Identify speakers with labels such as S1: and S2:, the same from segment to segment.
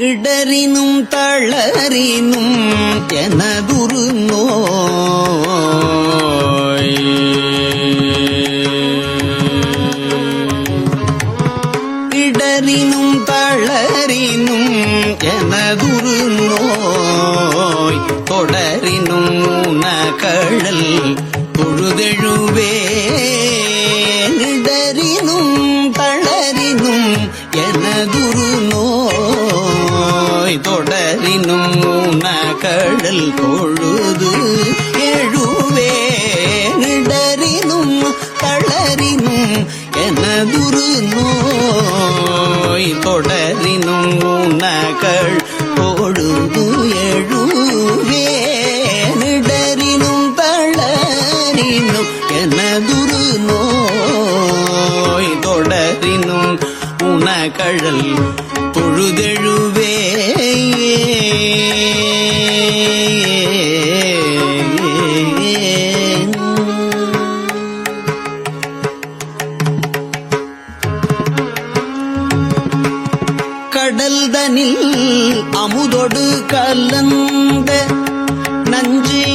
S1: இடரினும் தளரினும் எனதுரு நோய் இடரினும் தளரினும் எனதுரு நோய் தொடரினும் உனகழல் தொழுதெழுவே இடரினும் தளரினும் எனதுரு நோய் தொடரினும் உனகழல் தொழுது எழுவே இடரினும் தளரினும் எனதுரு நோய் தொடரினும் உனகள் தொழுது எழுவே இடரினும் தளரினும் எனதுரு நோய் தொடரினும் உனகழல் தொழுதெழுவே கடல்தனில் அமுதொடு கலந்த நஞ்சை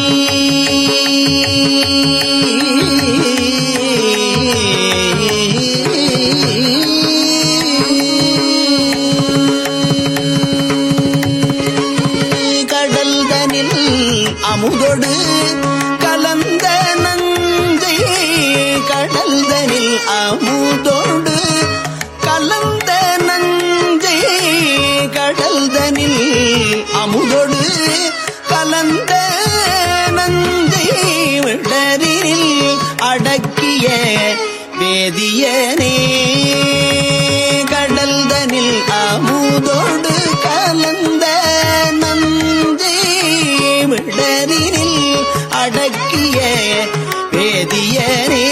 S1: கடல்தனில் அமுதொடு கலந்த நஞ்சை கடல்தனில் அமுதொடு கலந்த நஞ்சை கடல்தனில் அமுதொடு கலந்த நஞ்சை விடரில் அடக்கிய வேதியனே கடல்தனில் அமுதொடு கலந்த நஞ்சை விடரில் அடக்கிய வேதியனே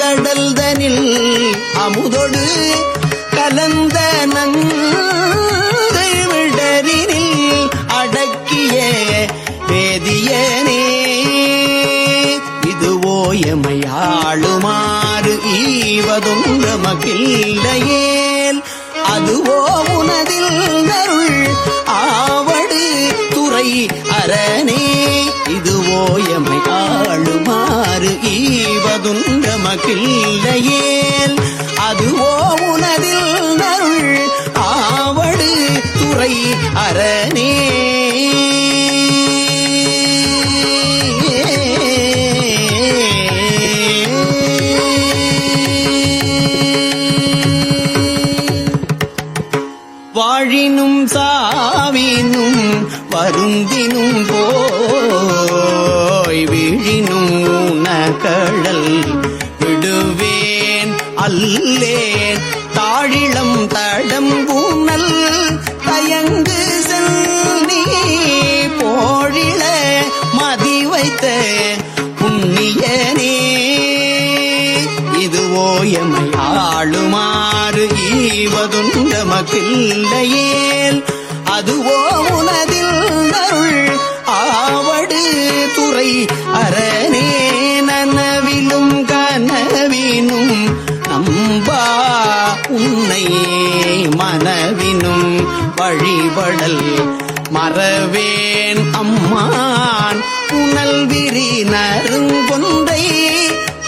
S1: கடல்தனில் அமுதொடு கலந்த நஞ்சை விடரில் அடக்கிய வேதியனே இதுவோ எமையாளுமாறு ஈவதொன்ற மகிழ்லையேல் அதுவோ உனதில் நருள் ஆவடு துறை அரணே இதுவோ எமையாளுமாறு ஈவதொன்ற மகிழ்லையேல் அதுவோ உனதில் நருள் ஆவடு துறை அரணே வாழினும் சாவினும் வருந்தினும் போய் விழினும் உனகழல் விடுவேன் அல்லேன் தாழிளம் தடம் பூனல் தயங்கு செல்நீ போழிள மதி வைத்த புண்ணியனே இதுவோ எமையாளுமாறு ஈவதொன்ற மகிழ்லையேல் அதுவோ உனதில் நருள் ஆவடு துறை அரணே நனவிலும் கனவினும் நம்பா உன்னை மனவினும் வழிபடல் மறவேன் அம்மான் புனல் விரி நறுங்கொன்றை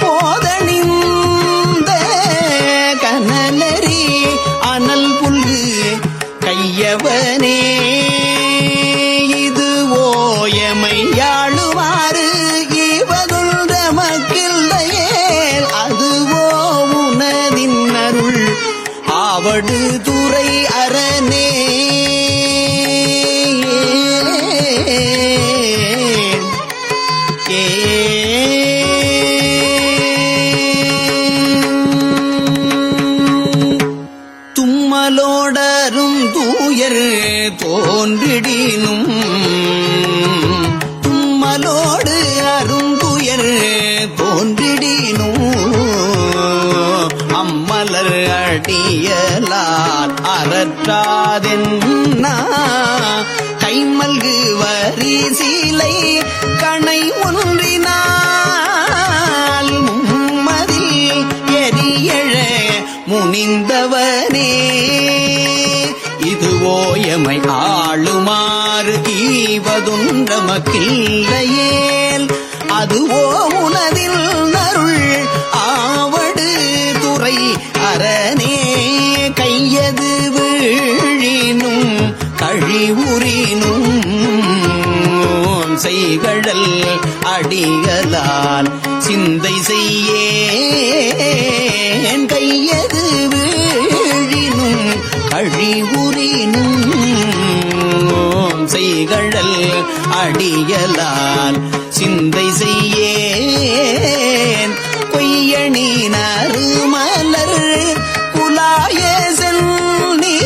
S1: போதணிந்த கனலரி அனல் புல்கு கையவனே இது ஓயமையாளுமாறு ஈவதொன்ற மகிழ்லையேல் அதுவோ உனதின் அருள் ஆவடு துறை அரணே தும்மலோடரும் தூயர் தோன்றிடினும் தும்மலோடு அருந்துயர் தோன்றிடினும் அம்மலர் அடியலார் அறற்றாதென்னா கைமல்கு வரி சீலை கணை ஒன்றினால் மும்மதில் எரியழ முனிந்தவனே இதுவோ எமை ஆளுமாறு ஈவதொன்றமக்கில்லையேல் அதுவோ உனதில் அருள் ஆவடு துறை அரணே கையது வீழினும் கழிவுறினும் செய்கடல் அடிகளால் சிந்தை செய்யேன் கையது வீழினும் கழிவுறினும் செய்கடல் அடிகளால் சிந்தை செய்யேன் கொய்யணி நறுமலர் குலாய செல்நீ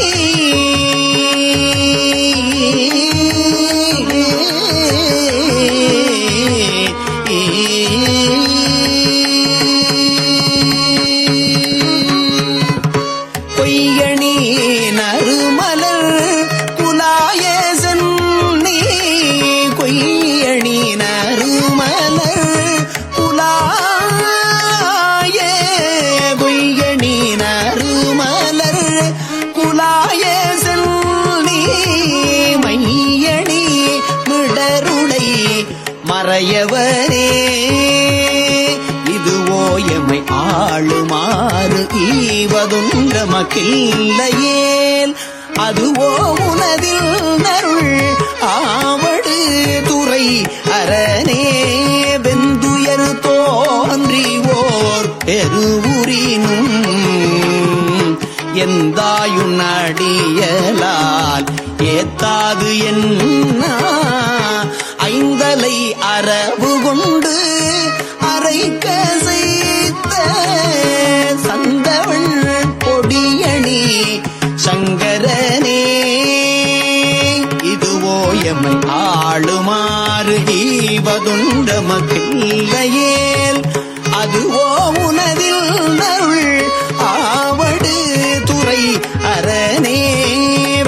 S1: கொய்யணி நறுமலர் குலாய சென்னி கொய்யணி நறுமலர் குலாய கொய்யணி நறுமலர் குலாய சென்னி மையணி மிடருடை மறையவரே இதுவோ எமை ஆளுமாறு ஈவதொன்றமக்கில்லையேல் அதுவோ உனதில் அருள் ஆவடு துறை அரணே வெந்துயர் தோன்றிவோர் பெருவுரினும் எந்தாயுன் அடியலால் ஏத்தாது என்ன ஐந்தலை அரவு கொண்டு அரைக்க செய்த சந்தவள் பொடியணி சங்கரனே இதுவோ எமை ஆளுமாறு ஈவதொன்றமக்கில்லையேல் அதுவோ உனதில் அருள் ஆவடு துறை அரணே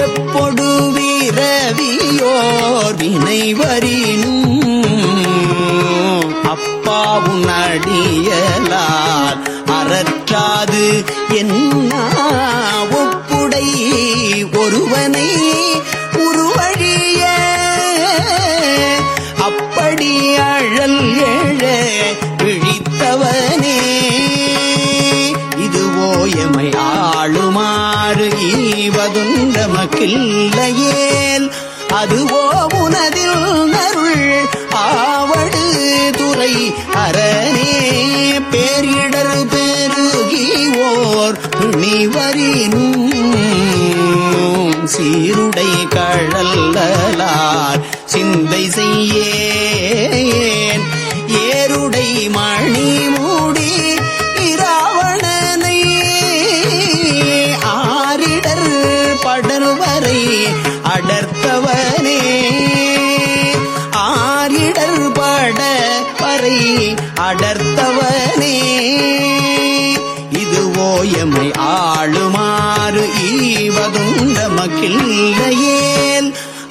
S1: வெப்பொடு வீரவியோர் வினைவரினும் அப்பாவுன் அடியலால் அறற்றாது என்ன ஒப்புடை ஒருவனை உருவழிய அப்படி அழல் எழ விழித்தவனே இதுவோ எமை ஆளுமாறு ஈவதொன்றமக்கில்லையேல் அதுவோ உனதில் அருள் ஆவடு துறை அரணே பேரிடர் பெருகிவோர் பிணிவரினும் சீருடை கழல்லார் சிந்தை செய்யேன் ஏருடை மணி மூடி இராவணனை ஆரிடர் படர்வரை அடர்த்தவனே ஆரிடர் பட பறை அடர்த்தவனே இதுவோ எமை ஆளுமாறு ஈவதொன்றமக்கில்லையேல்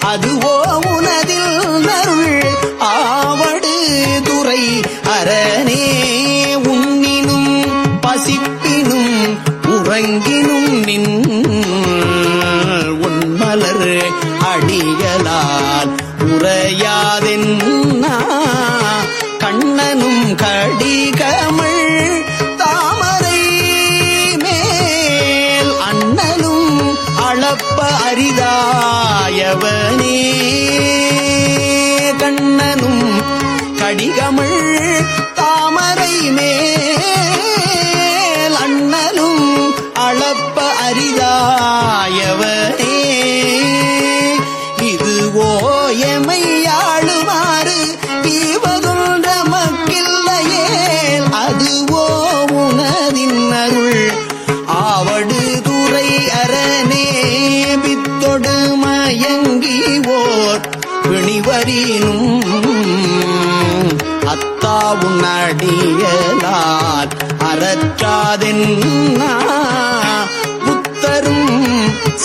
S1: அதுவோ உனதில் அருள் ஆவடு துறை அரணே உண்ணினும் பசிப்பினும் உறங்கினும் நின் உன்மலர் அடிகளால் உரையாதென்னா கண்ணனும் கடிகமள் தாமரை மேல் அண்ணலும் அளப்ப அரிதாயவனே கண்ணனும் கடிகமள் தாமரை மேல் அண்ணலும் அளப்ப அரிதாயவனே இதுவோ எமை ஆளுமாறு ஈவதொன்றமக்கில்லையேல் அதுவோ உனதின் அருள் ஆவடு துறை அரணே பித்தொடு மயங்கிவோர் பிணிவரினும் அத்தாவுன் அடியலால் அறற்றாதென்னா புத்தரும்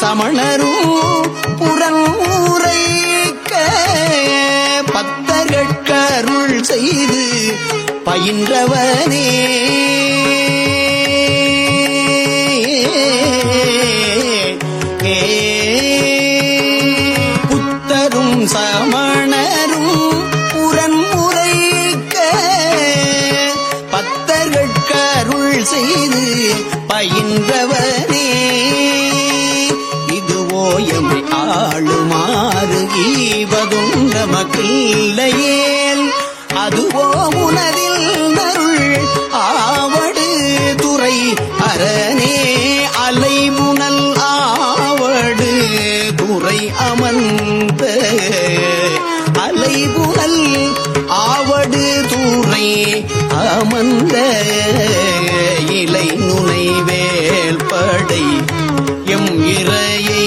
S1: சமணரும் புறமுறைக்க பத்தர்கட்கருள் செய்து பயின்றவனே ஏ சமணரும் புறன்முறைக்க பத்தர்கட்கருள் செய்து பயின்றவனே இதுவோ எம்மை ஆளுமாறு ஈவதும் நமக்கில்லையேல் அதுவோ உனதில் நருள் ஆவடு துறை அரணே அலைமுனல் ஆவடு துறை அமர்ந்த அலைமுனல் ஆவடு துறை அமர்ந்த இலை நுனை வேல்படை எம் இறையை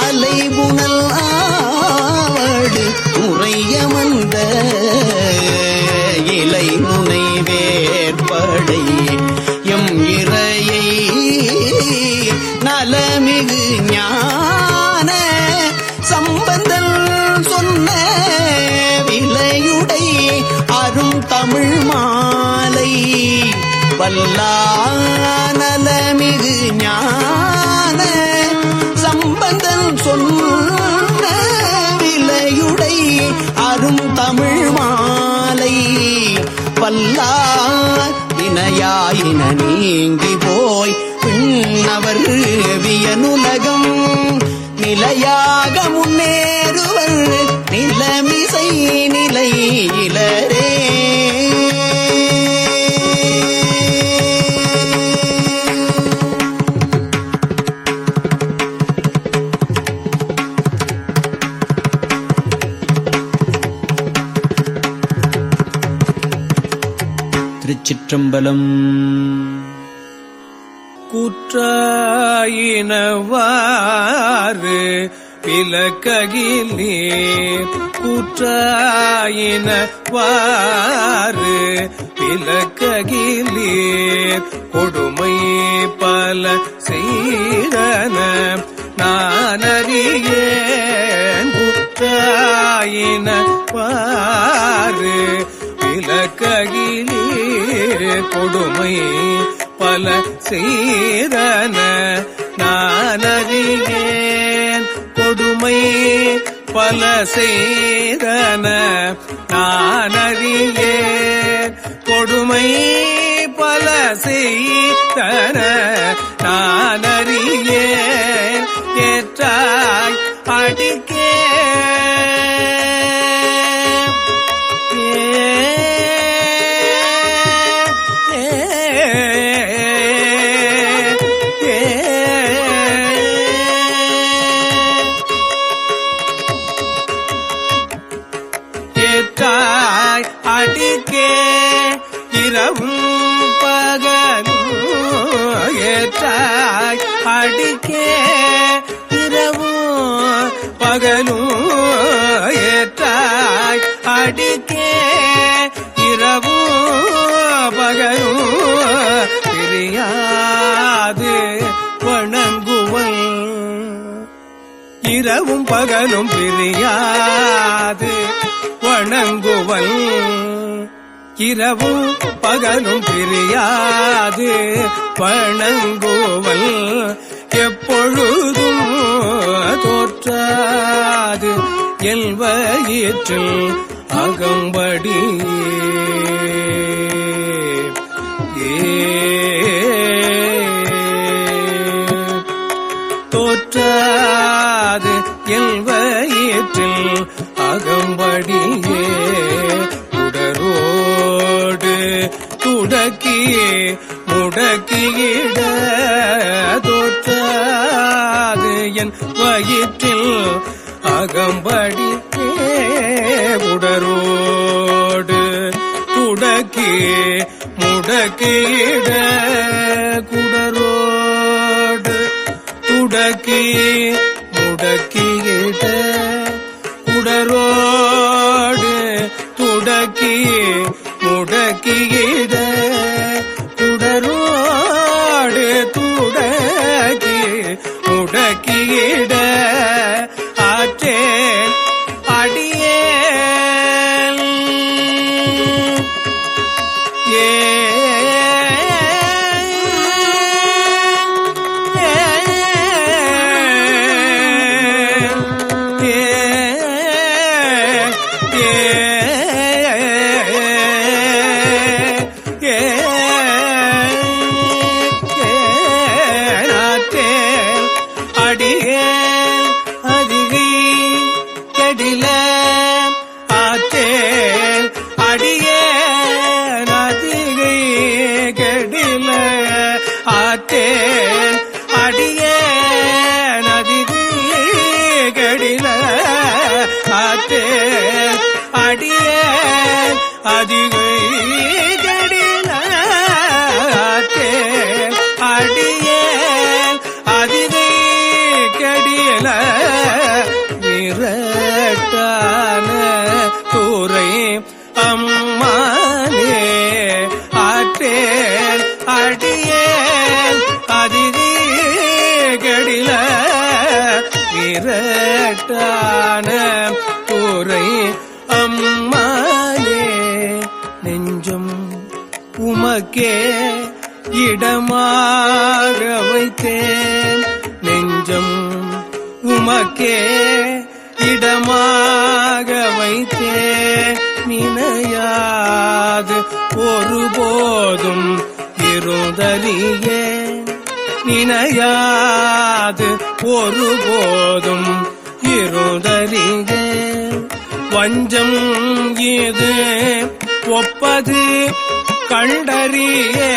S1: அலைமுனல் ஆவடு துறை அமர்ந்த இலை நுனை வேற்படை எம் இறையை நலமிகு ஞான சம்பந்தன் சொன்ன விலையுடை அரும் தமிழ் மாலை வல்லாநலமிகு ஞான சம்பந்தன் சொன்ன விலையுடை அரும் தமிழ் மாலை வல்லார் வினையாயின நீங்கி போய் பின்னவர் வியனுலகம் நிலையாக முன்னேறுவர் நிலமிசை நிலையிலரே.
S2: திருச்சிற்றம்பலம். கூற்றாயினவாறு விலக்ககிலே கூற்றாயினவாறு விலக்ககிலே கொடுமை பல செய்தன நானறியேன் கூற்றாயினவாறு விலக்ககிலே கொடுமை பல செய்தன நானறியேன் கொடுமை பல செய்தன நானறியேன் கொடுமை பல செய்தன நானறியேன் ஏற்றாய் அடிக்கே அடிக்கே இரவும் பகலும் ஏற்றாய் அடிக்கே இரவும் பகலும் ஏற்றாய் அடிக்கே இரவும் பகலும் பிரியாது வணங்குவன் இரவும் பகலும் பிரியாது வணங்குவல் இரவும் பகலும் பிரியாது வணங்குவல் எப்பொழுதும் தோற்றாது என் வயிற்றில் அகம்படி தோற்றாது என் வயிற்றில் அகம்படியே உடரோடு துடக்கியே முடக்கியிட தோற்றாது என் வயிற்றில் அகம்படியே உடரோடு துடக்கியே முடக்கியிட குடரோடு துடக்கி முடக்கியிட குடரோடு துடக்கி முடக்கியிட குடரோடு துடக்கி முடக்கியிட ஆற்றேன் அடியேன் ஏ ஏ அடியே அதிகை கெடில ஆற்றேன் அடியே அதிகை கெடில ஆற்றேன் அடியே அதிகை கெடில ஆற்றேன் அடியே அதிகை கெடில ஆற்றேன் அடியே அதிகை கெடில விரட்டான தூரை அம்மானே ஆற்றேன் அடியேன் அதிகை கெடில விரட்டான தூரை அம்மானே நெஞ்சம் உமக்கே இடமாக வைத்தேன் நெஞ்சம் உமக்கே இடமாக வைத்தேன் நினையாது ஒருபோதும் இருந்தலியே நினையாது ஒருபோதும் இருந்தலியே வஞ்சம் இது ஒப்பது கண்டறியேன்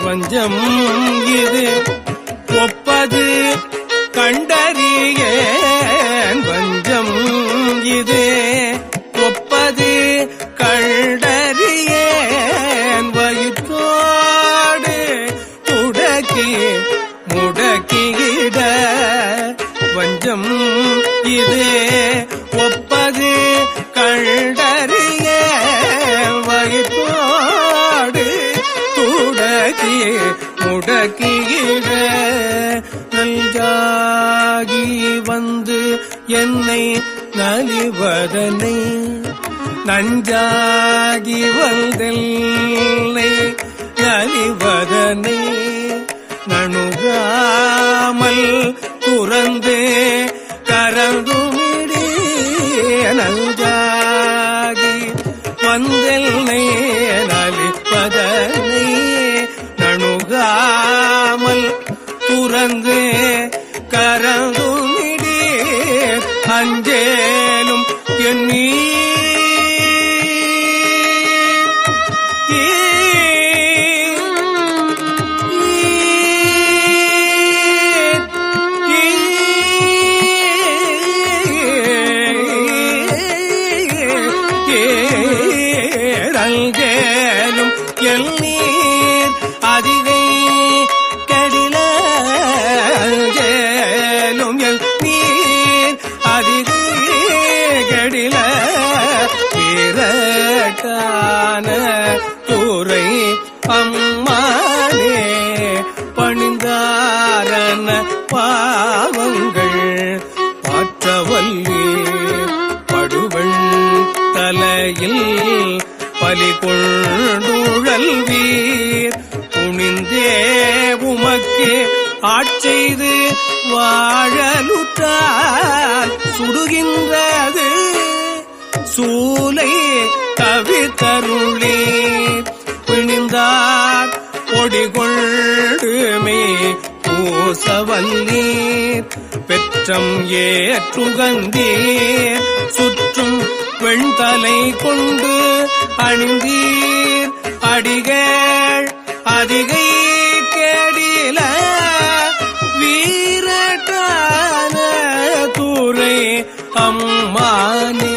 S2: வஞ்சம் இது ஒப்பது கண்டறியேன் வஞ்சம் இது ஒப்பது கண்டறியேன் வயிற்றோடு துடக்கி முடக்கிட வஞ்சம் இது ஒப்பது கண்டறியேன் வயிற்றோடு துடக்கி முடக்கிட நல்காகி வந்து என்னை நலிவதனை நஞ்சாகி வந்தெல்லை நலிவதனை நணுகாமல் துறந்து கரந்துமிடி நஞ்சாகி வந்தெல்லை நலிப்பதனை நணுகாமல் துறந்து கரந்துமிடி அஞ்சேலும் எண்ணி அஞ்சேலும் எண்ணீர் அதிகை கெடில அஞ்சேலும் எண்ணீர் அதிகை கெடில விரட்டான தூரை அம்மானே பணிந்தாரன பாவங்கள் பாற்றவல்லி படுவன் தலையில் பலி கொண்டுழல் வீர் துணிந்தே உமக்கு ஆட்செய்து வாழலுற்றால் சுடுகின்றது சூலை தவித்தருளே பிணிந்தார் பொடிகொள்ளுமே பூசவல்லீர் பெற்றம் ஏற்றுகந்தீர் சுற்றும் வெண்தலை கொண்டு அணிந்தீர் அடிகள் அதிகை கேடில வீரட்டான தூரை அம்மானே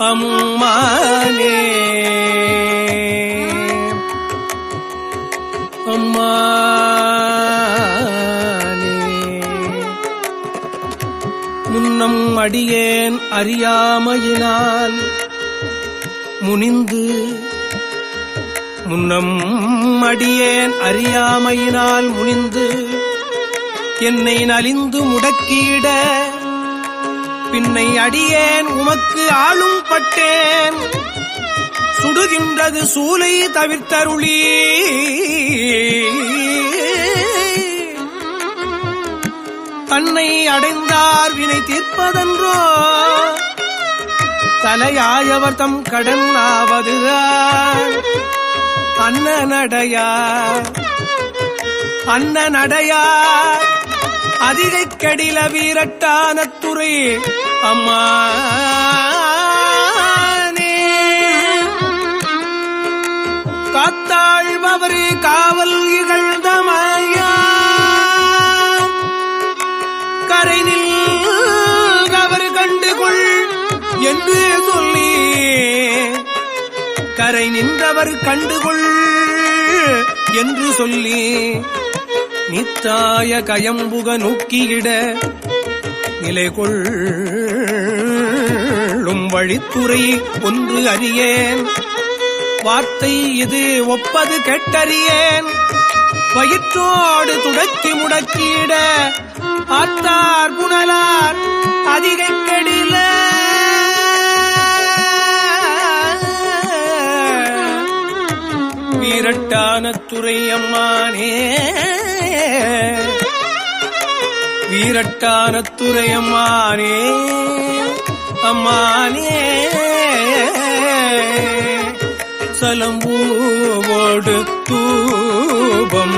S2: அம்மானே அம்மானே முன்னம் அடியேன் அறியாமையினால் முனிந்து முன்னம் அடியேன் அறியாமையினால் முனிந்து என்னை நலிந்து முடக்கிட பின்னை அடியேன் உமக்கு ஆளும் பட்டேன் சுடுகின்றது சூலை தவிர்த்தருளி தன்னை அடைந்தார் வினை தீர்ப்பதன்றோ தலையாயவர் தம் கடன் ஆவதுதான் அன்னநடையா அண்ணனடையார் அதிகை கடில வீரட்டானத்துறை அம்மானே காத்தாழ்பவர் காவல் இகழ்ந்தமையா கரை நின்றவர் கண்டுகொள் என்று சொல்லி கரை நின்றவர் கண்டுகொள் என்று சொல்லி நித்தாய கயம்புக நோக்கியிட நிலை கொள்ளும் வழித்துறை ஒன்று அறியேன் வார்த்தை இது ஒப்பது கெட்டறியேன் வயிற்றோடு துடக்கி முடக்கியிட ஆத்தார் புனலார் அதிகை கெடில வீரட்டானத்துறை அம்மானே வீரட்டானத்துறை அம்மானே அம்மானே சலம்பூவோடு தூபம்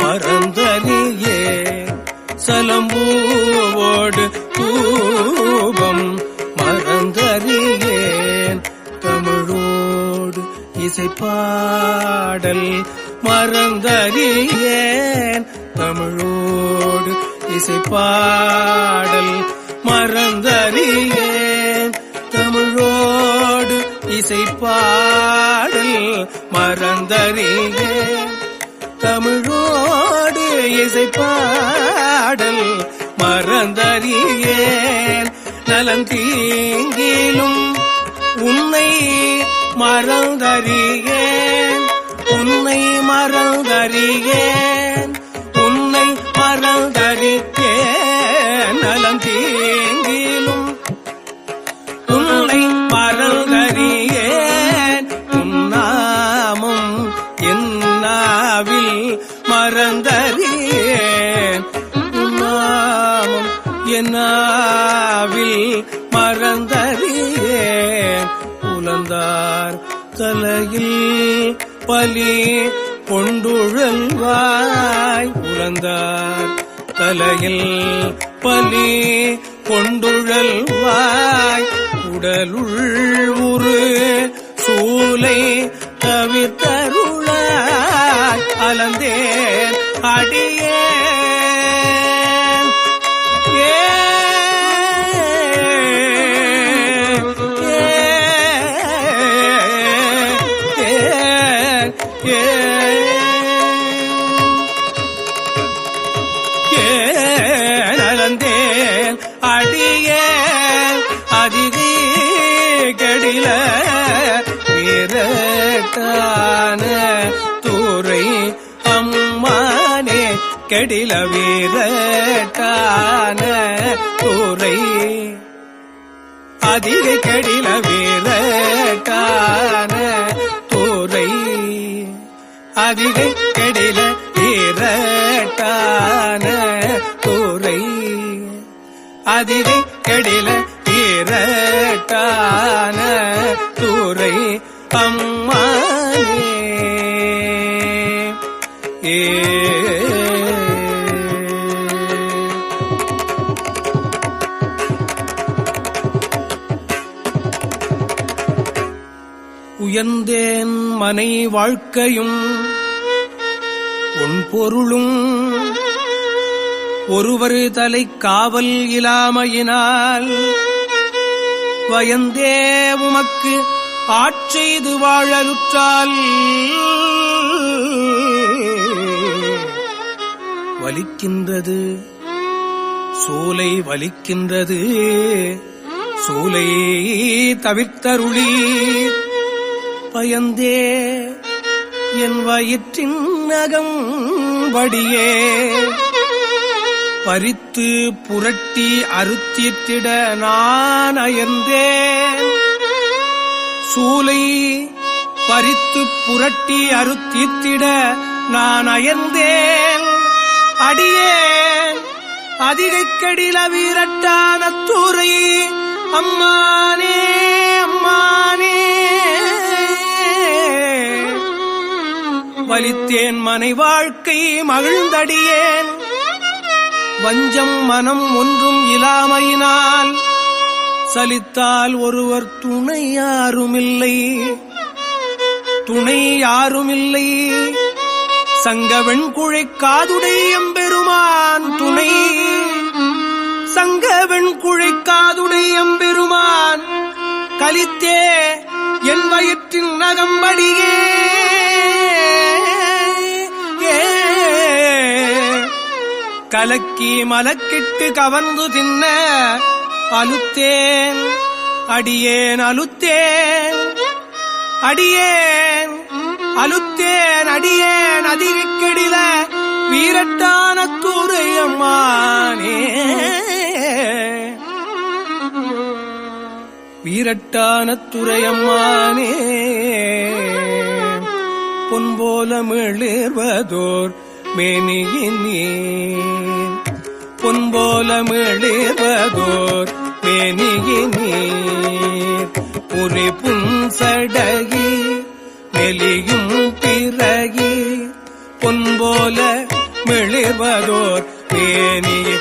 S2: மறந்தறியே சலம்பூவோடு தூபம் மறந்தறியேன் தமிழோடு இசைப்பாடல் மறந்தறியேன் தமிழோடு இசைப்பாடல் மறந்தறியேன் தமிழோடு இசைப்பாடல் மறந்தறியேன் தமிழோடு இசைப்பாடல் மறந்தறியேன் நலம் தீங்கிலும் உன்னை மறந்தறியேன் உன்னை மறந்தறியேன் உன்னை மறந்தறியேன் நலம் தீங்கிலும் உன்னை மறந்தறியேன் உன்னாமும் என்னாவில் மறந்தறியேன் உன்னாமும் என்னாவில் மறந்தறியேன் உலந்தார் தலையில் பலி கொண்டுழல்வாய் உலந்தார் தலையில் பலி கொண்டுழல்வாய் உடலுள் உரு சூலை தவிர்த்தருளாய் அலந்தேன் அடியேன் அலந்தேன் அடியேன் அதிகை கடில வீரட்டான துறை அம்மானே கடில வீரட்டான துறை அதிகை கடில வீரட்டான துறை அதிகை கடில வீரட்டான துறை அதிகை கடில வீரட்டான துறை அம்மானே உயர்ந்தேன் மனை வாழ்க்கையும் உன் பொருளும் ஒருவர் தலை காவல் இலாமையினால் வயந்தே உமக்கு ஆட்செய்து வாழலுற்றால் வலிக்கின்றது சூலை வலிக்கின்றது சூலை தவிர்த்தருளி பயந்தே என் வயிற்றின் நகம்படியே பறித்து புரட்டி அறுத்திட்டிட நான் அயர்ந்தேன் சூலை பறித்து புரட்டி அறுத்திட்டிட நான் அயர்ந்தேன் அடியேன் அதிகை கடில வீரட்டான துறை அம்மானே அம்மானே வலித்தேன் மனை வாழ்க்கை மகிழ்ந்தடியேன் வஞ்சம் மனம் ஒன்றும் இலாமையினால் சலித்தால் ஒருவர் துணை யாருமில்லை சங்கவெண்குழை காதுடை எம்பெருமான் துணை சங்கவெண்குழை காதுடை எம்பெருமான் கலித்தே என் வயிற்றின் நகம்படியே கலக்கி மலக்கிட்டு கவர்ந்து தின்ன அலுத்தேன் அடியேன் அதிகக்கெடில வீரட்டான துரையம்மானே பொன்போல மிளிர்வதோர் மேனியினீர் புரி புன்சடகி மெலியும் பிறகி பொன்போல மிளிர்வதோர் மேனியினீர்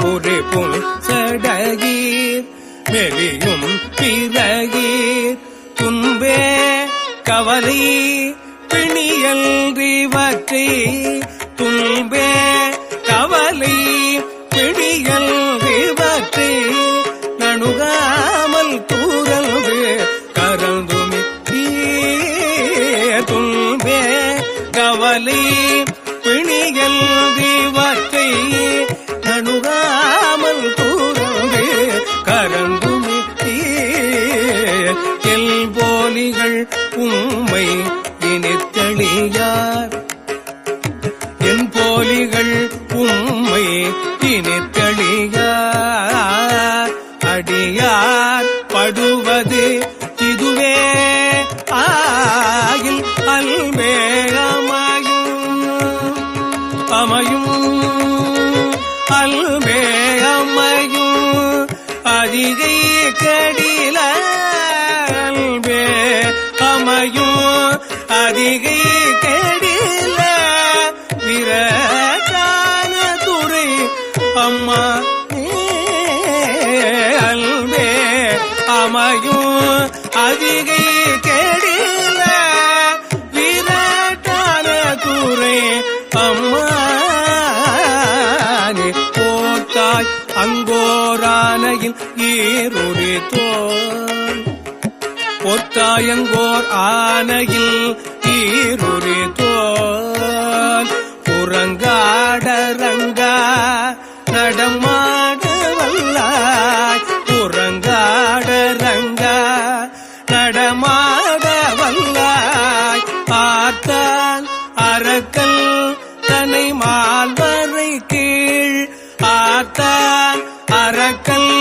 S2: புரி புன்சடகி மெலியும் பிறகி துன்பே கவலை பிணியல்றிவற்றை துன்பே கவலை பிணியல்றிவற்றை நணுகாமல் தூரல்து கரந்துமி துன்பே கவலை பிணியல்றிவற்றை நணுகாமல் தூரல்து கரந்துமி எல்போலிகள் உம்மை இனித்தளியார் என் போலிகள் உம்மை இனித்தளியார் அடியார் படுவது இதுவே ஆகில் அல்வே அல்வே அமையும் அதிகை கடில அல்வே அமையும் அதிகை கெடில விரட்டான துரை அம்மா அல்வே அமையும் அதிகை கெடில விரட்டான துரை அம்மா போத்தாய் அங்கோரானையில் ஈருரி தோல் பொத்தாயங்கோர் ஆனையில் ஈருரி தோல் புறங்காடரங்கா நடமாட வல்லாய் புறங்காடரங்கா நடமாட வல்லாய் ஆத்தான் அரக்கல் தனை மால்வரை கீழ் ஆத்தான் அரக்கல்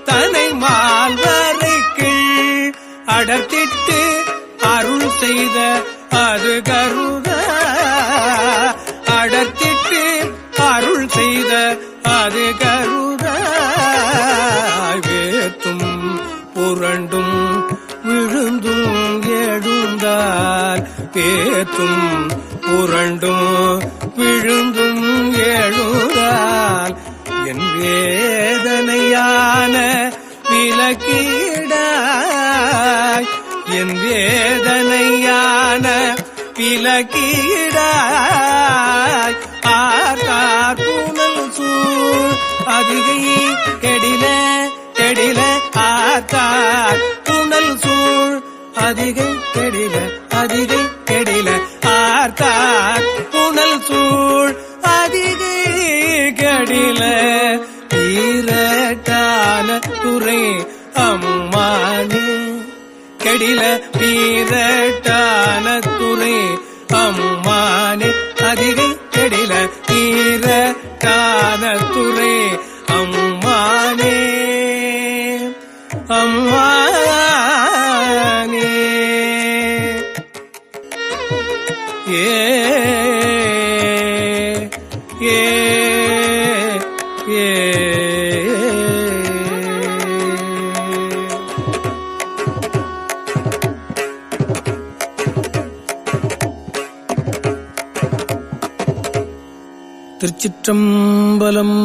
S2: தனை மால்வரை கீழ் அடர்த்திட்டு அருள் செய்த அது கருத அடர்த்திட்டு அருள் செய்த அது கருத வேத்தும் புரண்டும் விழுந்தும் எழுந்தால் வேத்தும் புரண்டும் விழுந்தும் எழுந்தால் என் வேதனையான விலக்கீடாய் என் வேதனையான விலக்கீடாய் ஆர்த்தார் புனல் சூழ் அதிகை கெடில கெடில ஆர்த்தார் புனல் சூழ் அதிகை கெடில அதிகை கெடில ஆர்த்தார் புனல் சூழ் அதிகை கெடில வீரட்டான துரை அம்மானே கெடில வீரட்டான துரை அம்மானே அதிகை கெடில வீரட்டான துரை அம்மானே அம்மானே திருச்சிற்றம்பலம்.